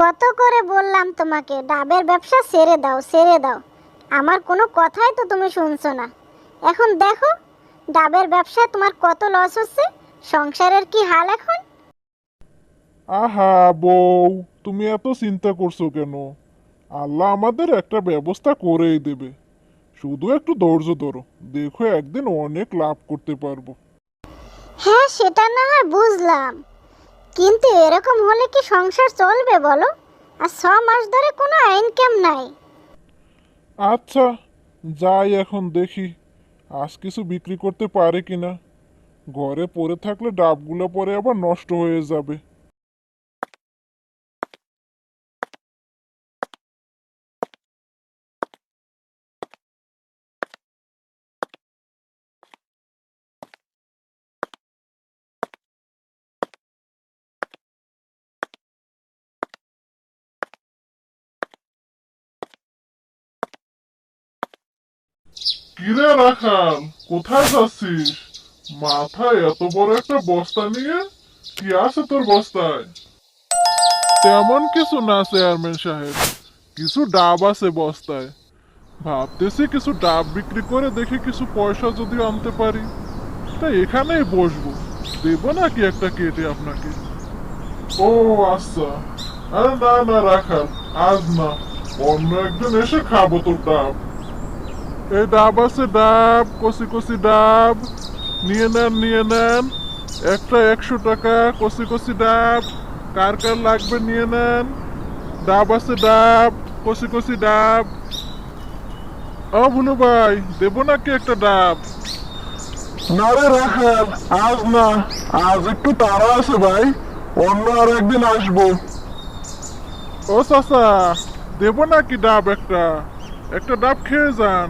কত করে বললাম তোমাকে ডাবের ব্যবসা ছেড়ে দাও ছেড়ে দাও, আমার কোনো কথাই তো তুমি শুনছো না। এখন দেখো ডাবের ব্যবসায় তোমার কত লস হচ্ছে, সংসারের কি হাল এখন। আহা বউ, তুমি এত চিন্তা করছো কেন? আল্লাহ আমাদের একটা ব্যবস্থা করেই দেবে। শুধু একটু ধৈর্য ধরো, দেখো একদিন অনেক লাভ করতে পারবো। হ্যাঁ সেটা না হয় বুঝলাম, কিন্তু এরকম হলে কি সংসার চলবে বলো? আর 6 মাস ধরে কোনো ইনকাম নাই। আচ্ছা, যাই এখন দেখি আজ কিছু বিক্রি করতে পারে কিনা। ঘরে পড়ে থাকলে ডাবগুলো পরে আবার নষ্ট হয়ে যাবে। কিরে রাখাল, কোথায় যাচ্ছিস? মাথায় এত বড় একটা বস্তা নিয়ে? কি আছে তোর বস্তায়? তেমন কিছু না চেয়ারম্যান সাহেব, কিছু ডাব আছে বস্তায়। ভাবতেছি কিছু ডাব বিক্রি করে দেখি কিছু পয়সা যদি আনতে পারি। তাই এখানেই বসবো, দেবো নাকি একটা কেটে আপনাকে? ও আচ্ছা, আরে না না রাখাল, আজ না, অন্য একদিন এসে খাবো তোর ডাব। এই ডাব আছে ডাব, কচি কচি ডাব, নিয়ে নেন নিয়ে নেন। একটা 100 টাকা কচি কচি ডাব, কার কার লাগবে নিয়ে নেন। ডাব আছে ডাব, কচি কচি ডাব। ও ভুলু ভাই, দেবো নাকি একটা ডাব? না রে রাখাল, আজ না, আজ একটু তাড়া আছে ভাই, অন্য আর একদিন আসবো। ও চাচা, দেবো নাকি ডাব একটা? একটা ডাব খেয়ে যান।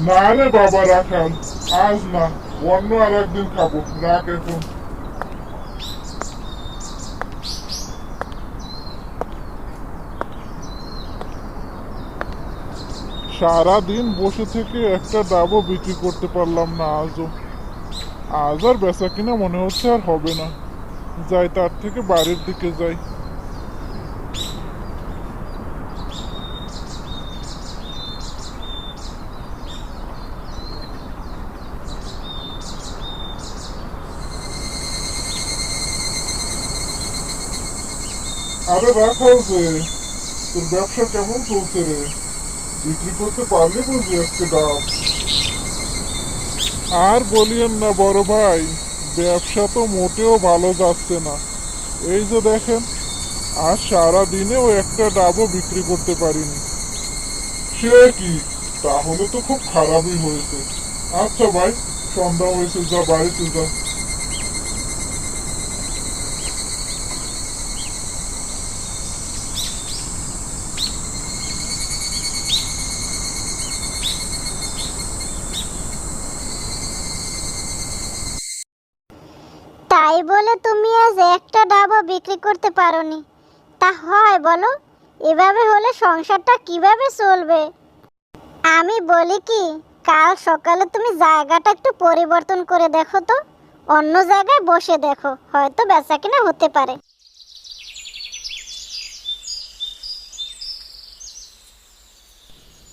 না রে বাবা রাখাল, আজ না, অন্য আর একদিন খাবো, রাখ এখন। সারাদিন বসে থেকে একটা ডাবও বিক্রি করতে পারলাম না আজও। আজ আর বেচা কিনা মনে হচ্ছে আর হবে না। যাই, তার থেকে বাড়ির দিকে যাই। আরে রাখাল যে, তোর ব্যবসা কেমন চলছে রে? বিক্রি করতে পারলি বুঝি আজকে ডাব? আর বলিয়েন না বড় ভাই, ব্যবসা তো মোটেও ভালো যাচ্ছে না। এই যে দেখেন, আজ সারা দিনেও একটা ডাবও বিক্রি করতে পারিনি। সে কি, তাহলে তো খুব খারাপই হয়েছে। আচ্ছা ভাই, সন্ধ্যা হয়েছে, যা বাড়িতে যা। তাই বলে তুমি আজ একটা ডাবও বিক্রি করতে পারোনি, তা হয় বলো? এভাবে হলে সংসারটা কিভাবে চলবে? আমি বলি কি, কাল সকালে তুমি জায়গাটা একটু পরিবর্তন করে দেখো তো, অন্য জায়গায় বসে দেখো, হয়তো বেচাকেনা হতে পারে।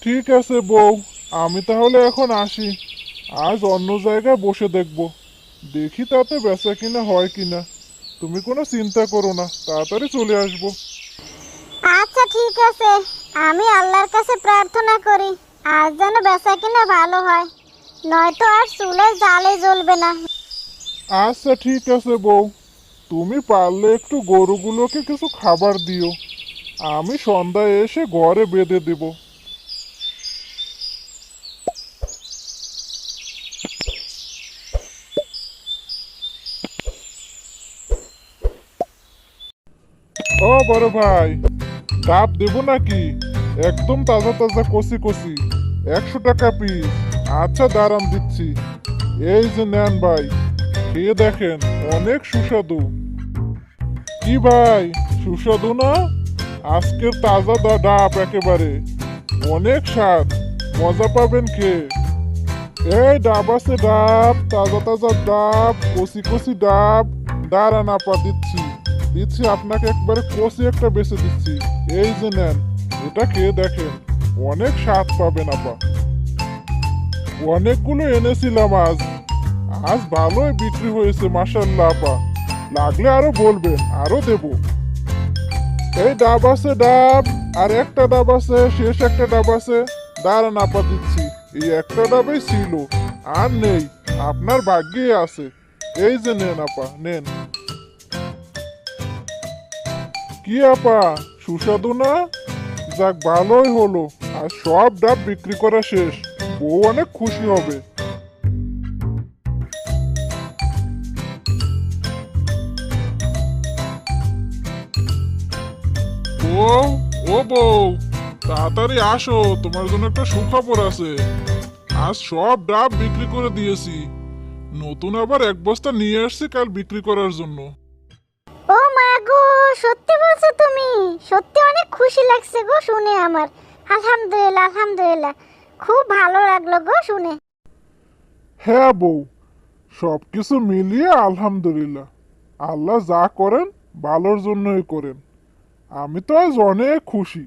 ঠিক আছে বউ, আমি তাহলে এখন আসি। আজ অন্য জায়গায় বসে দেখব, দেখি তাতে বেচা কিনা হয় কিনা। তুমি কোনো চিন্তা করো না, তাড়াতাড়ি চলে আসবো। আচ্ছা ঠিক আছে, আমি আল্লাহর কাছে প্রার্থনা করি আজ যেন বেচাকেনা ভালো হয়, নয়তো আর চুলে জালে জ্বলবে না। আচ্ছা ঠিক আছে বউ, তুমি পারলে একটু গরুগুলোকে কিছু খাবার দিও। আমি সন্ধ্যায় এসে ঘরে বেঁধে দেব। ও বড় ভাই, ডাব দেবো নাকি? একদম তাজা তাজা কচি কচি, 100 টাকা পিস। আচ্ছা দাঁড়ান দিচ্ছি। এই যে নেন ভাই, খেয়ে দেখেন, অনেক সুস্বাদু। কি ভাই, সুস্বাদু না? আজকের তাজা ডাব একেবারে, অনেক স্বাদ, মজা পাবেন খেয়ে। এই ডাব আছে ডাব, তাজা তাজা ডাব, কচি কচি ডাব। দাঁড়ান আপা দিচ্ছি, দিচ্ছি আপনাকে একবারে কষি একটা বেছে দিচ্ছি। এই যে নেন, এটা খেয়ে দেখেন, অনেক স্বাদ পাবেন আপা। অনেকগুলো এনেছিলাম আজ। আজ ভালোই বিক্রি হয়েছে মাশাল্লাহ আপা। লাগলে আরো বলবেন, আরো দেব। এই ডাব আছে ডাব, আর একটা ডাব আছে, শেষ একটা ডাব আছে। দাঁড়ান আপা দিচ্ছি। এই একটা ডাবেই ছিল, আর নেই, আপনার ভাগ্যে আছে। এই যে নেন আপা, নেন। কি আপা, সুস্বাদু না? যাক, ভালোই হলো। আর সব ডাব বিক্রি করা শেষ, বউ অনেক খুশি হবে। বউ, ও বউ, তাড়াতাড়ি আসো, তোমার জন্য একটা সুখবর আছে। আজ সব ডাব বিক্রি করে দিয়েছি। নতুন আবার এক বস্তা নিয়ে আসছি কাল বিক্রি করার জন্য। ও মা গো, সত্যি বলছো তুমি? সত্যি অনেক খুশি লাগছে গো শুনে আমার। আলহামদুলিল্লাহ আলহামদুলিল্লাহ, খুব ভালো লাগলো গো শুনে। হ্যাঁ বউ, সবকিছু মিলিয়ে আলহামদুলিল্লাহ। আল্লাহ যা করেন ভালোর জন্যই করেন। আমি তো আজ অনেক খুশি।